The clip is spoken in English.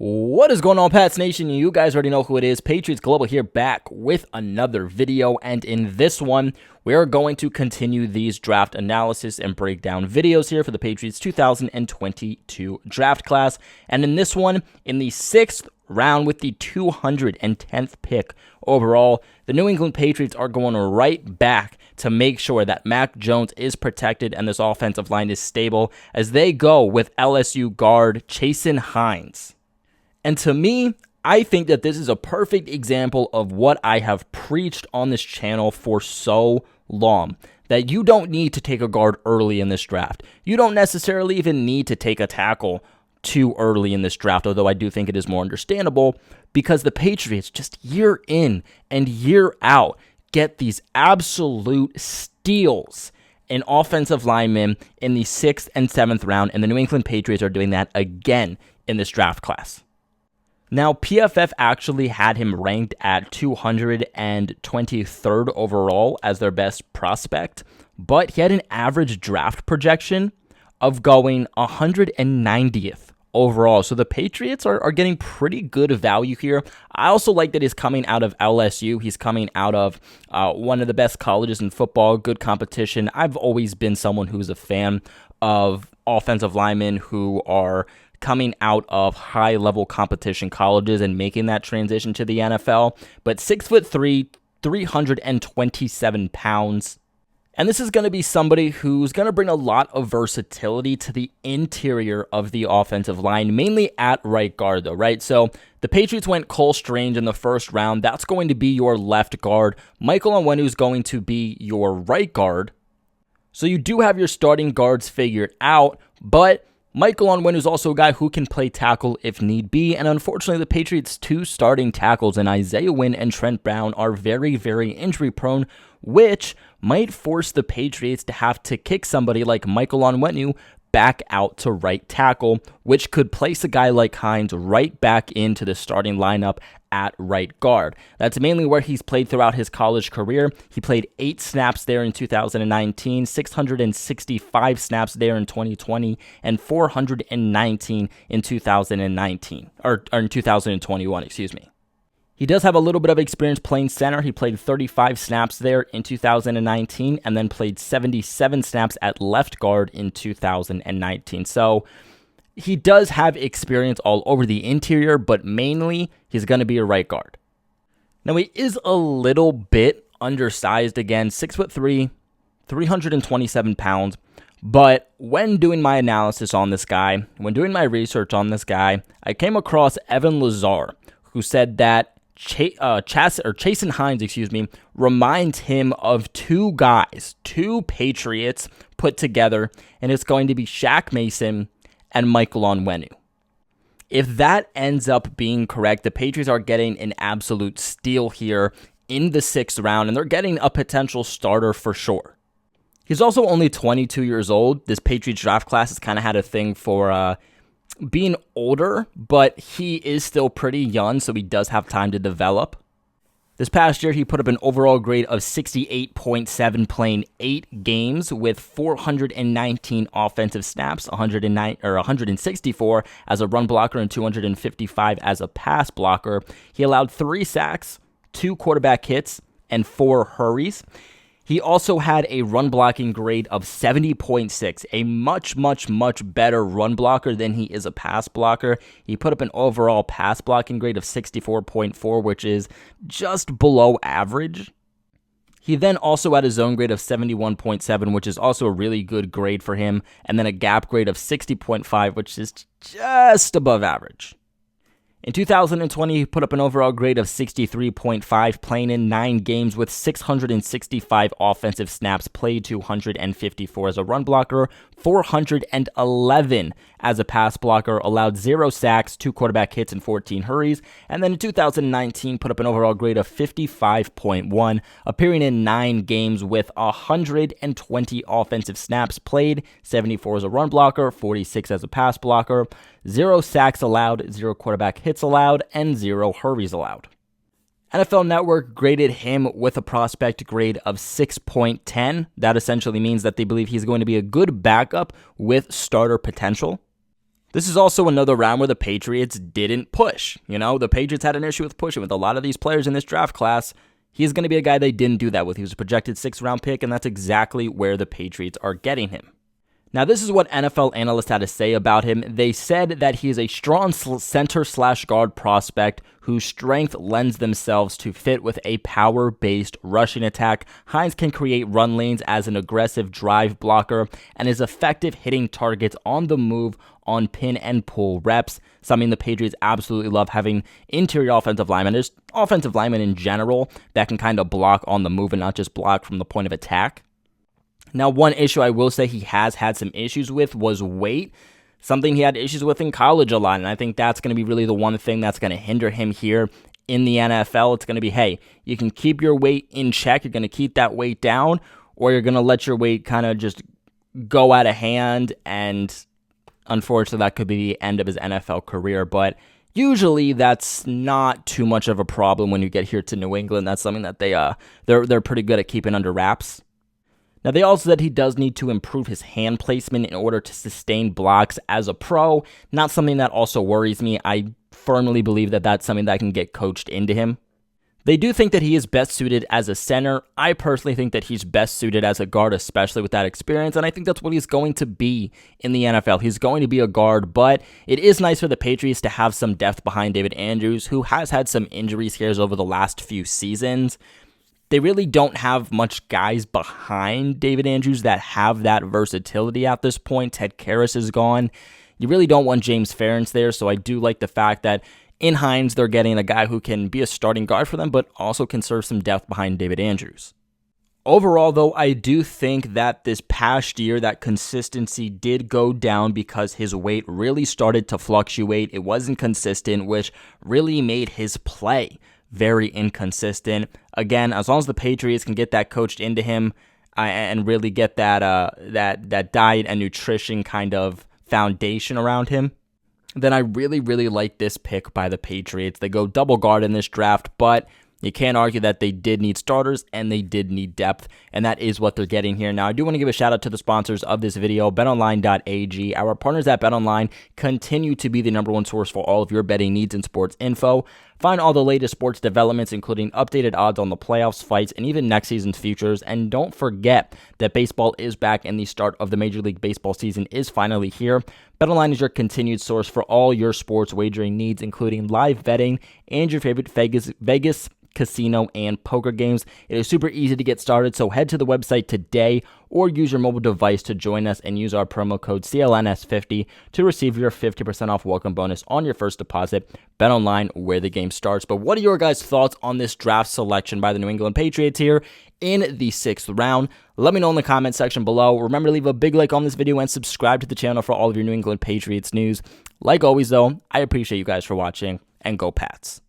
What is going on, Pats Nation? You guys already know who it is. Patriots Global here, back with another video, and in this one, we are going to continue these draft analysis and breakdown videos here for the Patriots 2022 draft class. And in this one, in the 6th round with the 210th pick overall, the New England Patriots are going right back to make sure that Mac Jones is protected and this offensive line is stable as they go with LSU guard Chasen Hines. And to me, I think that this is a perfect example of what I have preached on this channel for so long, that you don't need to take a guard early in this draft. You don't necessarily even need to take a tackle too early in this draft, although I do think it is more understandable, because the Patriots just year in and year out get these absolute steals in offensive linemen in the 6th and 7th round, and the New England Patriots are doing that again in this draft class. Now, PFF actually had him ranked at 223rd overall as their best prospect, but he had an average draft projection of going 190th overall. So the Patriots are getting pretty good value here. I also like that he's coming out of LSU. He's coming out of one of the best colleges in football, good competition. I've always been someone who's a fan of offensive linemen who are coming out of high-level competition colleges and making that transition to the NFL. But 6'3", 327 pounds. And this is going to be somebody who's going to bring a lot of versatility to the interior of the offensive line, mainly at right guard, though, right? So the Patriots went Cole Strange in the first round. That's going to be your left guard. Michael Onwenu is going to be your right guard. So you do have your starting guards figured out, but Michael Onwenu is also a guy who can play tackle if need be, and unfortunately the Patriots' two starting tackles in Isaiah Wynn and Trent Brown are very, very injury prone, which might force the Patriots to have to kick somebody like Michael Onwenu back out to right tackle, which could place a guy like Hines right back into the starting lineup at right guard. That's mainly where he's played throughout his college career. He played 8 snaps there in 2019, 665 snaps there in 2020, and 419 in 2019, or in 2021, excuse me. He does have a little bit of experience playing center. He played 35 snaps there in 2019 and then played 77 snaps at left guard in 2019. So he does have experience all over the interior, but mainly he's going to be a right guard. Now he is a little bit undersized again, 6'3", 327 pounds. But when doing my analysis on this guy, when doing my research on this guy, I came across Evan Lazar, who said that Chasen Hines, reminds him of two Patriots put together, and it's going to be Shaq Mason and Michael Onwenu. If that ends up being correct, the Patriots are getting an absolute steal here in the 6th round, and they're getting a potential starter for sure. He's also only 22 years old. This Patriots draft class has kind of had a thing for being older, but he is still pretty young, so he does have time to develop. This past year, he put up an overall grade of 68.7, playing 8 games with 419 offensive snaps, 164 as a run blocker and 255 as a pass blocker. He allowed 3 sacks, 2 quarterback hits, and 4 hurries. He also had a run blocking grade of 70.6, a much better run blocker than he is a pass blocker. He put up an overall pass blocking grade of 64.4, which is just below average. He then also had a zone grade of 71.7, which is also a really good grade for him, and then a gap grade of 60.5, which is just above average. In 2020, he put up an overall grade of 63.5, playing in 9 games with 665 offensive snaps, played 254 as a run blocker, 411 as a pass blocker, allowed 0 sacks, 2 quarterback hits, and 14 hurries. And then in 2019, put up an overall grade of 55.1, appearing in 9 games with 120 offensive snaps played, 74 as a run blocker, 46 as a pass blocker, 0 sacks allowed, 0 quarterback hits allowed, and 0 hurries allowed. NFL Network graded him with a prospect grade of 6.10. That essentially means that they believe he's going to be a good backup with starter potential. This is also another round where the Patriots didn't push. The Patriots had an issue with pushing with a lot of these players in this draft class. He's going to be a guy they didn't do that with. He was a projected 6th round pick, and that's exactly where the Patriots are getting him. Now, this is what NFL analysts had to say about him. They said that he is a strong center/guard prospect whose strength lends themselves to fit with a power-based rushing attack. Hines can create run lanes as an aggressive drive blocker and is effective hitting targets on the move on pin and pull reps, something the Patriots absolutely love, having interior offensive linemen. There's offensive linemen in general that can kind of block on the move and not just block from the point of attack. Now, one issue I will say he has had some issues with was weight, something he had issues with in college a lot, and I think that's going to be really the one thing that's going to hinder him here in the NFL. It's going to be, hey, you can keep your weight in check, you're going to keep that weight down, or you're going to let your weight kind of just go out of hand, and unfortunately, that could be the end of his NFL career, but usually that's not too much of a problem when you get here to New England. That's something that they're pretty good at keeping under wraps. Now, they also said he does need to improve his hand placement in order to sustain blocks as a pro. Not something that also worries me. I firmly believe that that's something that can get coached into him. They do think that he is best suited as a center. I personally think that he's best suited as a guard, especially with that experience, and I think that's what he's going to be in the NFL. He's going to be a guard, but it is nice for the Patriots to have some depth behind David Andrews, who has had some injury scares over the last few seasons. They really don't have much guys behind David Andrews that have that versatility at this point. Ted Karras is gone. You really don't want James Ferentz there, so I do like the fact that in Hines, they're getting a guy who can be a starting guard for them, but also can serve some depth behind David Andrews. Overall, though, I do think that this past year, that consistency did go down because his weight really started to fluctuate. It wasn't consistent, which really made his play very inconsistent. Again, as long as the Patriots can get that coached into him and really get that diet and nutrition kind of foundation around him, then I really, really like this pick by the Patriots. They go double guard in this draft, but you can't argue that they did need starters and they did need depth, and that is what they're getting here. Now, I do want to give a shout out to the sponsors of this video, betonline.ag. Our partners at BetOnline continue to be the #1 source for all of your betting needs and sports info. Find all the latest sports developments, including updated odds on the playoffs, fights, and even next season's futures. And don't forget that baseball is back and the start of the Major League Baseball season is finally here. BetOnline is your continued source for all your sports wagering needs, including live betting and your favorite Vegas casino, and poker games. It is super easy to get started, so head to the website today or use your mobile device to join us and use our promo code CLNS50 to receive your 50% off welcome bonus on your first deposit. BetOnline, where the game starts. But what are your guys' thoughts on this draft selection by the New England Patriots here in the 6th round? Let me know in the comment section below. Remember to leave a big like on this video and subscribe to the channel for all of your New England Patriots news. Like always, though, I appreciate you guys for watching, and go Pats.